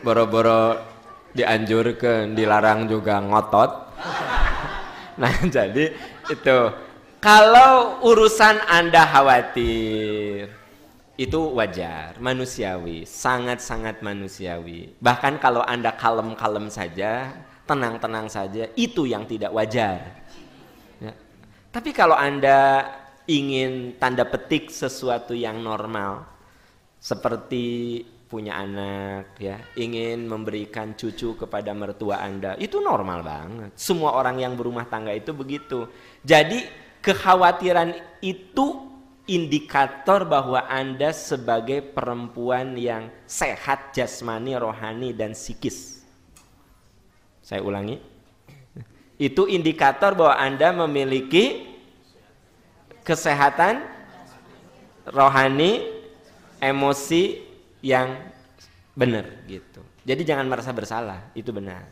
boro-boro dianjurkan, dilarang juga ngotot. Nah jadi itu, kalau urusan Anda khawatir, itu wajar, manusiawi, sangat-sangat manusiawi. Bahkan kalau Anda kalem-kalem saja, tenang-tenang saja, itu yang tidak wajar ya. Tapi kalau Anda ingin tanda petik sesuatu yang normal, seperti punya anak ya, ingin memberikan cucu kepada mertua Anda, itu normal banget. Semua orang yang berumah tangga itu begitu. Jadi kekhawatiran itu indikator bahwa Anda sebagai perempuan yang sehat jasmani, rohani, dan psikis. Saya ulangi, itu indikator bahwa Anda memiliki kesehatan rohani, emosi yang benar gitu. Jadi jangan merasa bersalah, itu benar.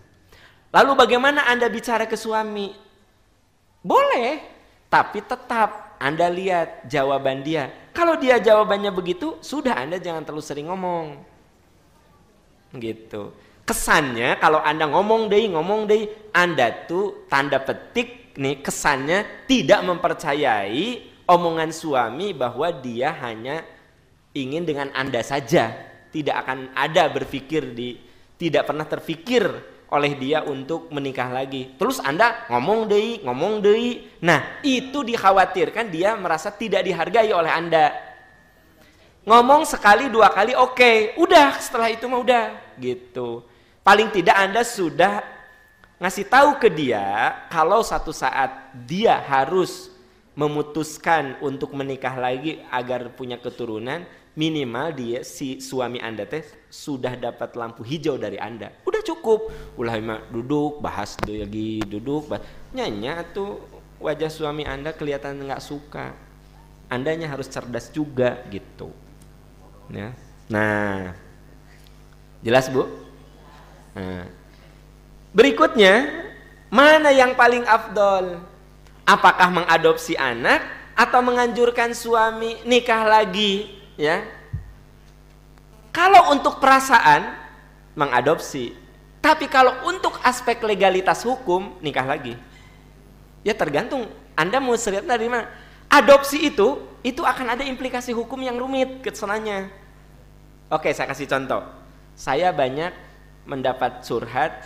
Lalu bagaimana Anda bicara ke suami? Boleh, tapi tetap Anda lihat jawaban dia. Kalau dia jawabannya begitu, sudah, Anda jangan terlalu sering ngomong gitu. Kesannya kalau Anda ngomong deh, Anda tuh tanda petik nih, kesannya tidak mempercayai omongan suami bahwa dia hanya ingin dengan Anda saja, tidak akan ada tidak pernah terfikir oleh dia untuk menikah lagi. Terus Anda ngomong deh. Nah, itu dikhawatirkan dia merasa tidak dihargai oleh Anda. Ngomong sekali, dua kali, oke, udah, setelah itu mah udah gitu. Paling tidak Anda sudah ngasih tahu ke dia kalau satu saat dia harus memutuskan untuk menikah lagi agar punya keturunan, minimal dia, si suami Anda teh sudah dapat lampu hijau dari Anda. Udah cukup. Ulah duduk, bahas lagi, Nyanya tuh wajah suami Anda kelihatan nggak suka. Andanya harus cerdas juga gitu. Ya. Nah, jelas Bu? Nah. Berikutnya, mana yang paling afdol? Apakah mengadopsi anak atau menganjurkan suami nikah lagi? Ya, kalau untuk perasaan mengadopsi, tapi kalau untuk aspek legalitas hukum nikah lagi. Ya tergantung Anda mau lihat dari mana. Adopsi itu akan ada implikasi hukum yang rumit kesananya. Oke, saya kasih contoh. Saya banyak mendapat curhat,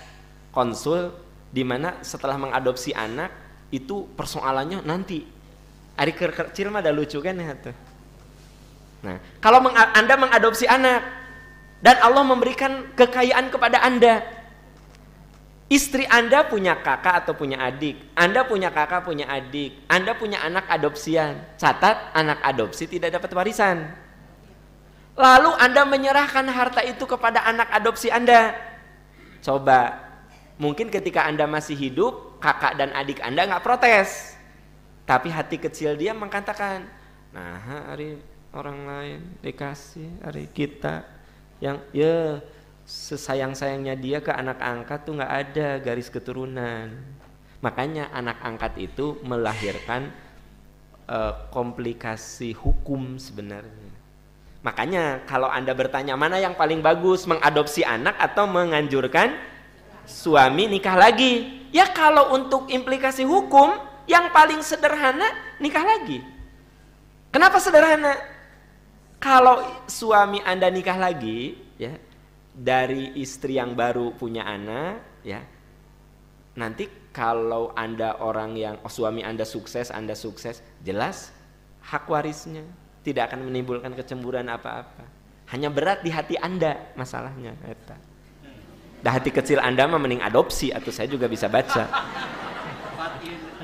konsul, di mana setelah mengadopsi anak itu persoalannya nanti. Ari kecil mah ada lucu kan ya tuh. Nah, kalau Anda mengadopsi anak dan Allah memberikan kekayaan kepada Anda, istri Anda punya kakak atau punya adik, Anda punya kakak, punya adik, Anda punya anak adopsian. Catat, anak adopsi tidak dapat warisan. Lalu Anda menyerahkan harta itu kepada anak adopsi Anda. Coba, mungkin ketika Anda masih hidup, kakak dan adik Anda nggak protes, tapi hati kecil dia mengatakan, nah hari orang lain dikasih, hari kita yang ya sesayang-sayangnya dia ke anak angkat tuh nggak ada garis keturunan. Makanya anak angkat itu melahirkan komplikasi hukum sebenarnya. Makanya kalau Anda bertanya mana yang paling bagus, mengadopsi anak atau menganjurkan suami nikah lagi? Ya kalau untuk implikasi hukum yang paling sederhana nikah lagi. Kenapa sederhana? Kalau suami Anda nikah lagi, ya, dari istri yang baru punya anak, ya, nanti kalau Anda orang yang suami Anda sukses, jelas hak warisnya tidak akan menimbulkan kecemburuan apa-apa. Hanya berat di hati Anda masalahnya eta. Dah hati kecil Anda mah mending adopsi atau saya juga bisa baca.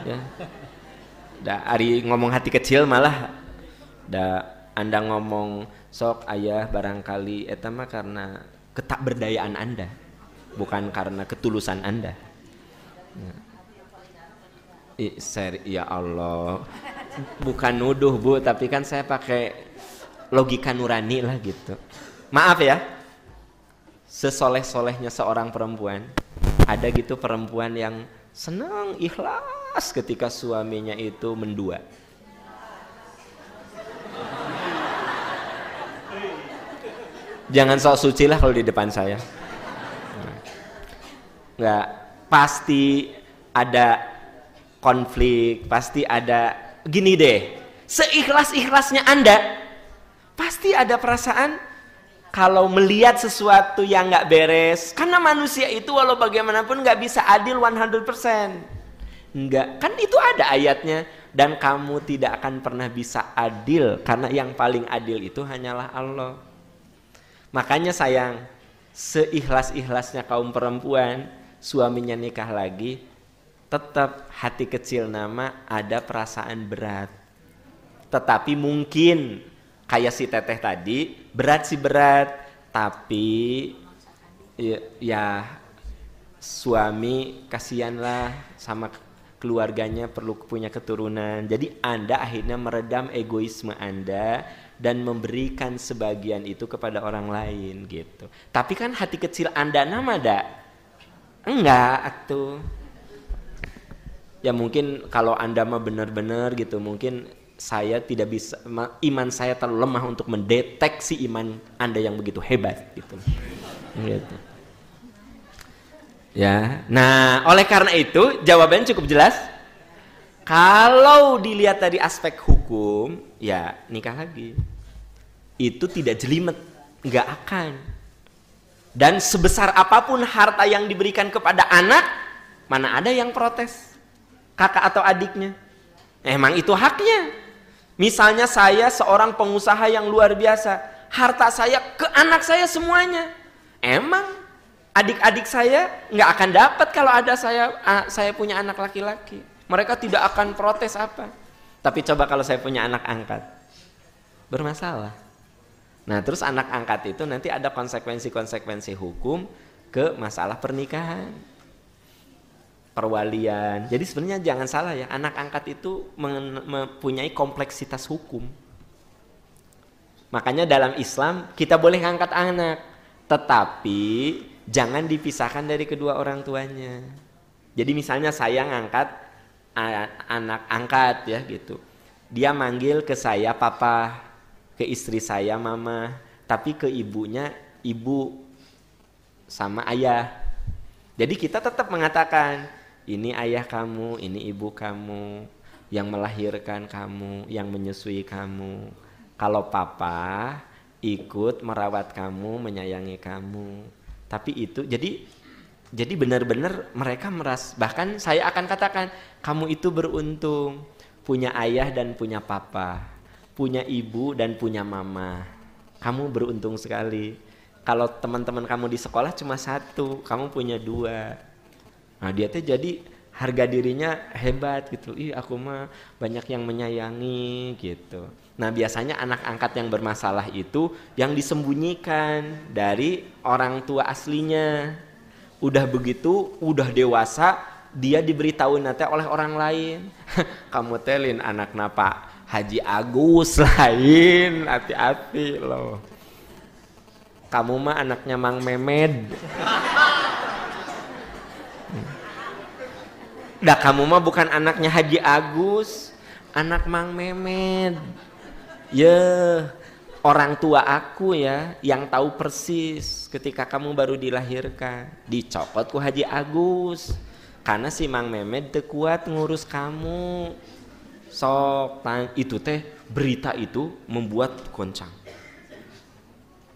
Ya. Dah ari ngomong hati kecil malah dah Anda ngomong sok ayah barangkali eta mah karena ketakberdayaan Anda, bukan karena ketulusan Anda. Ya Allah, bukan nuduh Bu, tapi kan saya pakai logika nurani lah gitu. Maaf ya, sesoleh-solehnya seorang perempuan, ada gitu perempuan yang senang ikhlas ketika suaminya itu mendua. Jangan sok suci lah kalau di depan saya. Nggak, pasti ada konflik, pasti ada, gini deh, seikhlas-ikhlasnya Anda pasti ada perasaan kalau melihat sesuatu yang nggak beres, karena manusia itu walau bagaimanapun nggak bisa adil 100%. Nggak, kan itu ada ayatnya, dan kamu tidak akan pernah bisa adil karena yang paling adil itu hanyalah Allah. Makanya sayang, seikhlas-ikhlasnya kaum perempuan suaminya nikah lagi, tetap hati kecil nama ada perasaan berat. Tetapi mungkin kayak si teteh tadi, berat sih berat, tapi ya suami kasihanlah sama keluarganya, perlu punya keturunan. Jadi Anda akhirnya meredam egoisme Anda dan memberikan sebagian itu kepada orang lain gitu. Tapi kan hati kecil Anda nama dak? Enggak atuh. Ya mungkin kalau Anda mah benar-benar gitu, mungkin saya tidak bisa, iman saya terlalu lemah untuk mendeteksi iman Anda yang begitu hebat gitu. Gitu. Ya, nah oleh karena itu jawabannya cukup jelas. Kalau dilihat dari aspek hukum, ya nikah lagi. Itu tidak jelimet, nggak akan. Dan sebesar apapun harta yang diberikan kepada anak, mana ada yang protes? Kakak atau adiknya? Emang itu haknya. Misalnya saya seorang pengusaha yang luar biasa, harta saya ke anak saya semuanya. Emang adik-adik saya nggak akan dapat kalau ada saya punya anak laki-laki. Mereka tidak akan protes apa. Tapi coba kalau saya punya anak angkat, bermasalah. Nah terus anak angkat itu nanti ada konsekuensi-konsekuensi hukum ke masalah pernikahan, perwalian. Jadi sebenarnya jangan salah ya, anak angkat itu mempunyai kompleksitas hukum. Makanya dalam Islam kita boleh angkat anak, tetapi jangan dipisahkan dari kedua orang tuanya. Jadi misalnya saya ngangkat anak angkat ya gitu, dia manggil ke saya papa, ke istri saya mama, tapi ke ibunya ibu sama ayah. Jadi kita tetap mengatakan ini ayah kamu, ini ibu kamu, yang melahirkan kamu, yang menyusui kamu. Kalau papa ikut merawat kamu, menyayangi kamu. Tapi itu jadi benar-benar mereka merasa, bahkan saya akan katakan kamu itu beruntung punya ayah dan punya papa, punya ibu dan punya mama. Kamu beruntung sekali. Kalau teman-teman kamu di sekolah cuma satu, kamu punya dua. Nah dia tuh jadi harga dirinya hebat gitu. Ih aku mah banyak yang menyayangi gitu. Nah biasanya anak angkat yang bermasalah itu yang disembunyikan dari orang tua aslinya. Udah begitu, udah dewasa, dia diberitahu nanti oleh orang lain. Kamu telin anak napa Haji Agus lain, hati-hati loh. Kamu mah anaknya Mang Memed. Dah kamu mah bukan anaknya Haji Agus, anak Mang Memed. Orang tua aku ya yang tahu persis ketika kamu baru dilahirkan, dicopot ku Haji Agus karena si Mang Memed teu kuat ngurus kamu. Sok itu teh berita itu membuat goncang.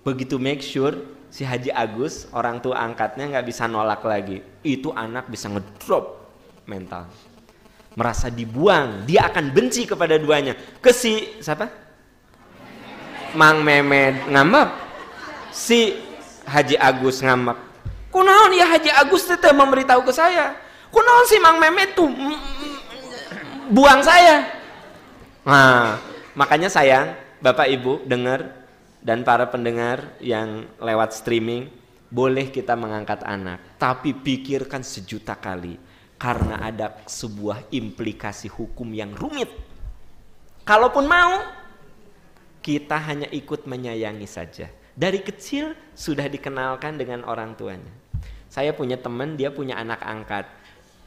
Begitu make sure si Haji Agus, orang tua angkatnya nggak bisa nolak lagi. Itu anak bisa ngedrop mental, merasa dibuang, dia akan benci kepada duanya. Ke si siapa? Mang Memed ngambek, si Haji Agus ngambek. Kunaon ya Haji Agus teh memberitahu ke saya. Kunaon si Mang Memed tuh buang saya. Nah, makanya sayang Bapak Ibu dengar dan para pendengar yang lewat streaming, boleh kita mengangkat anak, tapi pikirkan sejuta kali karena ada sebuah implikasi hukum yang rumit. Kalaupun mau, kita hanya ikut menyayangi saja. Dari kecil sudah dikenalkan dengan orang tuanya. Saya punya teman, dia punya anak angkat.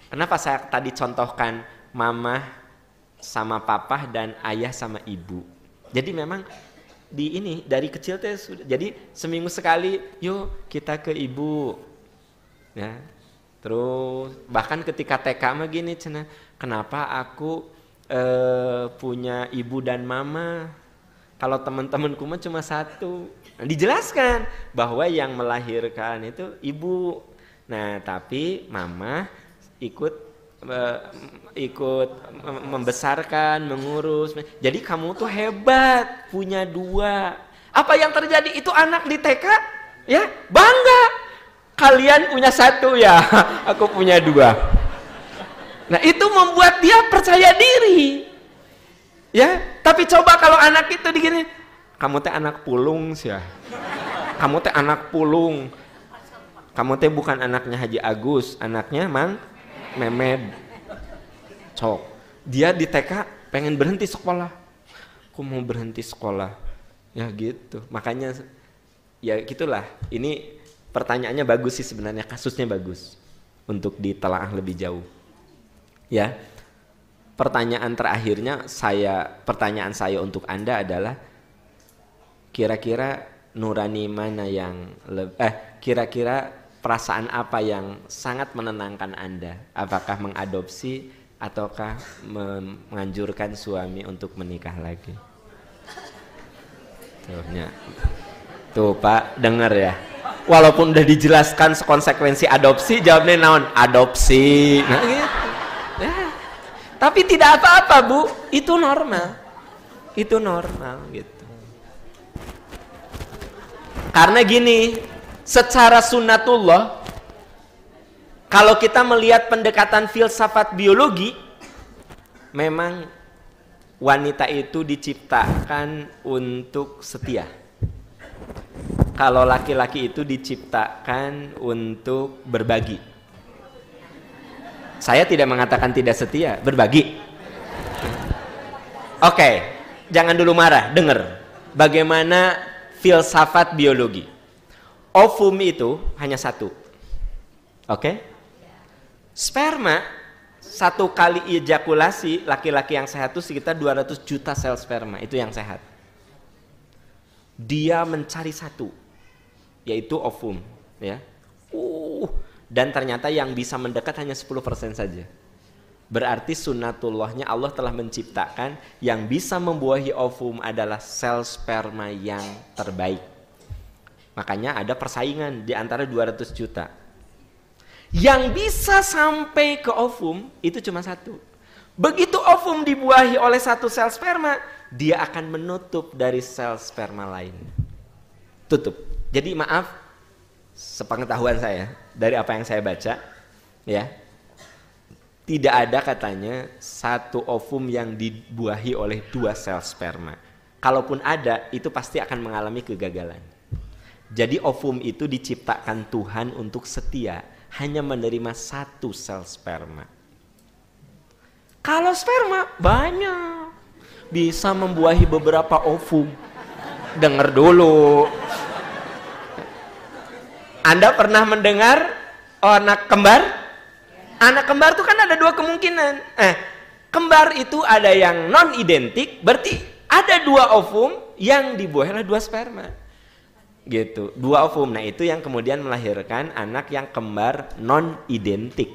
Kenapa saya tadi contohkan mama sama papa dan ayah sama ibu? Jadi memang dari kecil teh sudah. Jadi seminggu sekali, yuk kita ke ibu. Ya. Terus bahkan ketika TK mah gini cenah, kenapa aku punya ibu dan mama? Kalau teman-temanku mah cuma satu. Dijelaskan bahwa yang melahirkan itu ibu. Nah, tapi mama ikut membesarkan, mengurus. Jadi kamu tuh hebat, punya dua. Apa yang terjadi? Itu anak di TK ya bangga. Kalian punya satu ya, aku punya dua. Nah, itu membuat dia percaya diri. Ya, tapi coba kalau anak itu digini, kamu teh anak pulung sih ya. Kamu teh anak pulung. Kamu teh bukan anaknya Haji Agus, anaknya Mang Memed. Cok. Dia di TK pengen berhenti sekolah. Aku mau berhenti sekolah. Ya gitu. Makanya ya gitulah. Ini pertanyaannya bagus sih sebenarnya, kasusnya bagus untuk ditelaah lebih jauh. Ya. Pertanyaan terakhirnya pertanyaan saya untuk Anda adalah kira-kira nurani mana yang kira-kira perasaan apa yang sangat menenangkan Anda? Apakah mengadopsi ataukah menganjurkan suami untuk menikah lagi? Tuh Pak, dengar ya. Walaupun udah dijelaskan konsekuensi adopsi, jawabnya naon? Adopsi. Nah gitu. Ya. Tapi tidak apa-apa Bu, itu normal. Itu normal gitu. Karena gini, secara sunnatullah, kalau kita melihat pendekatan filsafat biologi, memang wanita itu diciptakan untuk setia. Kalau laki-laki itu diciptakan untuk berbagi. Saya tidak mengatakan tidak setia, berbagi. Oke, jangan dulu marah, dengar. Bagaimana filsafat biologi. Ovum itu hanya satu. Oke? Sperma, satu kali ejakulasi, laki-laki yang sehat itu sekitar 200 juta sel sperma, itu yang sehat. Dia mencari satu, yaitu ovum. Ya. Dan ternyata yang bisa mendekat hanya 10% saja. Berarti sunnatullahnya Allah telah menciptakan yang bisa membuahi ovum adalah sel sperma yang terbaik. Makanya ada persaingan di antara 200 juta. Yang bisa sampai ke ovum itu cuma satu. Begitu ovum dibuahi oleh satu sel sperma, dia akan menutup dari sel sperma lain. Tutup. Jadi maaf, sepengetahuan saya, dari apa yang saya baca, ya, tidak ada katanya satu ovum yang dibuahi oleh dua sel sperma. Kalaupun ada, itu pasti akan mengalami kegagalan. Jadi ovum itu diciptakan Tuhan untuk setia, hanya menerima satu sel sperma. Kalau sperma banyak, bisa membuahi beberapa ovum. Dengar dulu. Anda pernah mendengar anak kembar? Anak kembar itu kan ada dua kemungkinan. Kembar itu ada yang non identik, berarti ada dua ovum yang dibuahi oleh dua sperma. Gitu, dua ovum. Nah, itu yang kemudian melahirkan anak yang kembar non identik.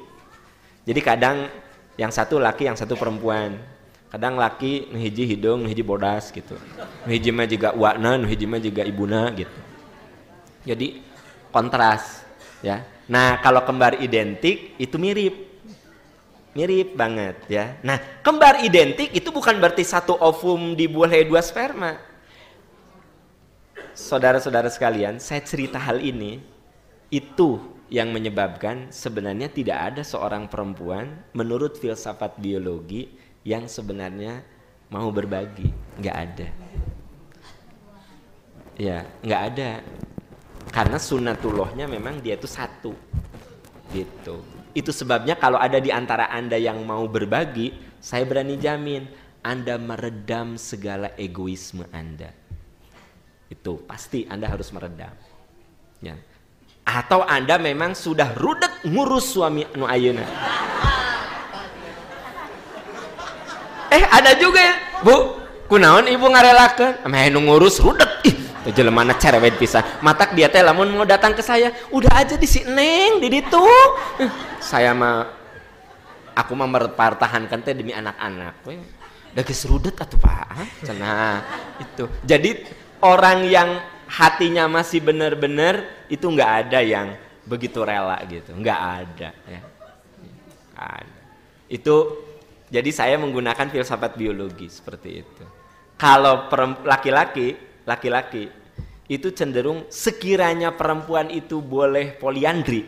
Jadi kadang yang satu laki, yang satu perempuan. Kadang laki nuhiji hidung, nuhiji bodas gitu. Nuhiji mah juga uakna, nuhiji mah juga ibuna gitu. Jadi kontras, ya. Nah, kalau kembar identik itu mirip banget, ya. Nah, kembar identik itu bukan berarti satu ovum dibuah dari 2 sperma. Saudara-saudara sekalian, saya cerita hal ini, itu yang menyebabkan sebenarnya tidak ada seorang perempuan menurut filsafat biologi yang sebenarnya mau berbagi. Nggak ada. Ya, nggak ada. Karena sunatullahnya memang dia itu satu. Gitu. Itu sebabnya kalau ada di antara Anda yang mau berbagi, saya berani jamin Anda meredam segala egoisme Anda. Itu pasti Anda harus meredam. Ya. Atau Anda memang sudah rudet ngurus suami nu ayeuna. Ada juga ya, Bu. Kunaon ibu ngarelakeun? Meh nu ngurus rudet. Ih, teh jelemana cerewet pisan. Matak dia teh lamun mau datang ke saya, udah aja di si Neng di ditu. Saya mah aku mah mempertahankan teh demi anak-anak we. Da geus rudet atuh Pak. Cenah itu. Jadi orang yang hatinya masih benar-benar itu nggak ada yang begitu rela gitu, nggak ada ya. Ada. Itu jadi saya menggunakan filsafat biologi seperti itu. Kalau laki-laki itu cenderung sekiranya perempuan itu boleh poliandri,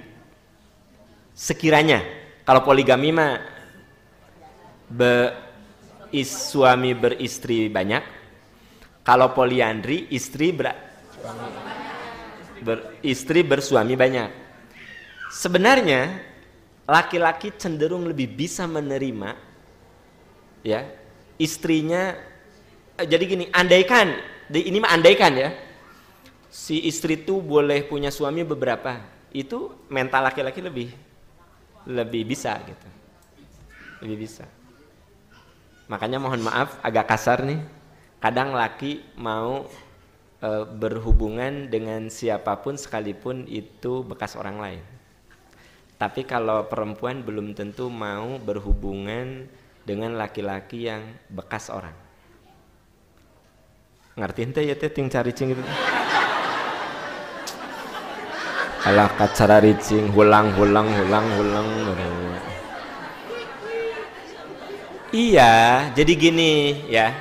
sekiranya kalau poligami mah suami beristri banyak, kalau poliandri istri bersuami banyak. Sebenarnya laki-laki cenderung lebih bisa menerima ya istrinya. Jadi gini, andaikan ini mah andaikan ya, si istri itu boleh punya suami beberapa, itu mental laki-laki lebih bisa gitu, lebih bisa. Makanya mohon maaf agak kasar nih, kadang laki mau berhubungan dengan siapapun sekalipun itu bekas orang lain. Tapi kalau perempuan belum tentu mau berhubungan dengan laki-laki yang bekas orang. Ngertiin teh ya teh ting caricing gitu. Alah kacara ricing hulang. Iya, jadi gini ya.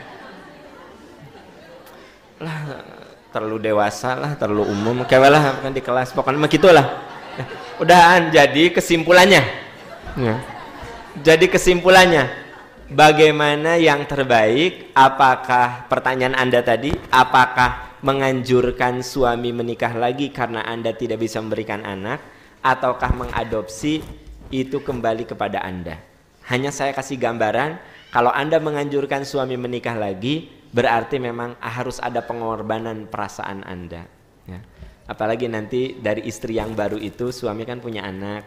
Lah terlalu dewasa lah, terlalu umum, kayak lah kan di kelas, pokoknya mah gitulah. Udahan, jadi kesimpulannya. Ya. Jadi kesimpulannya, bagaimana yang terbaik? Apakah pertanyaan Anda tadi, apakah menganjurkan suami menikah lagi karena Anda tidak bisa memberikan anak, ataukah mengadopsi? Itu kembali kepada Anda. Hanya saya kasih gambaran, kalau Anda menganjurkan suami menikah lagi, berarti memang harus ada pengorbanan perasaan Anda ya. Apalagi nanti dari istri yang baru itu suami kan punya anak.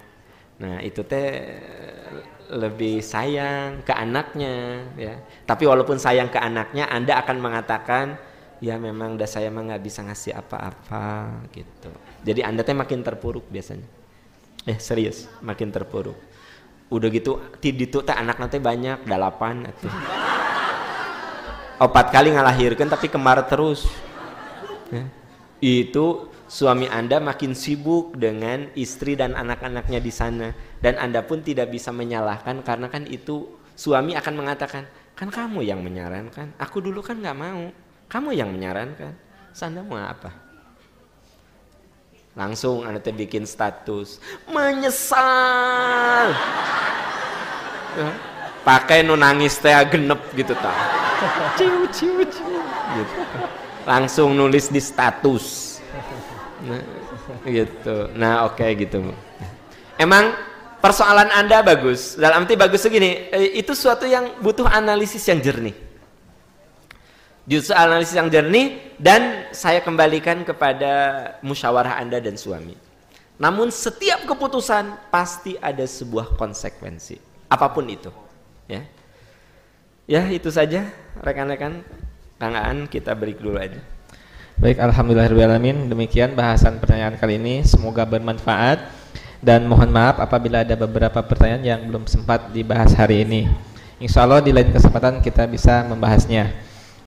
Nah itu teh lebih sayang ke anaknya ya. Tapi walaupun sayang ke anaknya, Anda akan mengatakan ya memang dah saya mah nggak bisa ngasih apa-apa gitu. Jadi Anda teh makin terpuruk biasanya. Serius, makin terpuruk. Udah gitu tiditu teh anak nanti banyak 8 atuh. 4 kali ngalahirkan tapi kembar terus ya. Itu suami Anda makin sibuk dengan istri dan anak-anaknya di sana, dan Anda pun tidak bisa menyalahkan karena kan itu suami akan mengatakan, kan kamu yang menyarankan, aku dulu kan nggak mau, kamu yang menyarankan, Anda mau apa? Langsung Anda bikin status menyesal ya. Pakai nu nangis teh genep gitu tak. Ciu gitu. Langsung nulis di status. Nah, gitu. Nah, oke gitu. Emang persoalan Anda bagus. Dalam arti bagus segini, itu suatu yang butuh analisis yang jernih. Justru analisis yang jernih, dan saya kembalikan kepada musyawarah Anda dan suami. Namun setiap keputusan pasti ada sebuah konsekuensi, apapun itu. Ya itu saja rekan-rekan. Kang Aan, kita break dulu aja. Baik, alhamdulillahirrahmanirrahim. Demikian bahasan pertanyaan kali ini, semoga bermanfaat, dan mohon maaf apabila ada beberapa pertanyaan yang belum sempat dibahas hari ini. Insya Allah di lain kesempatan kita bisa membahasnya.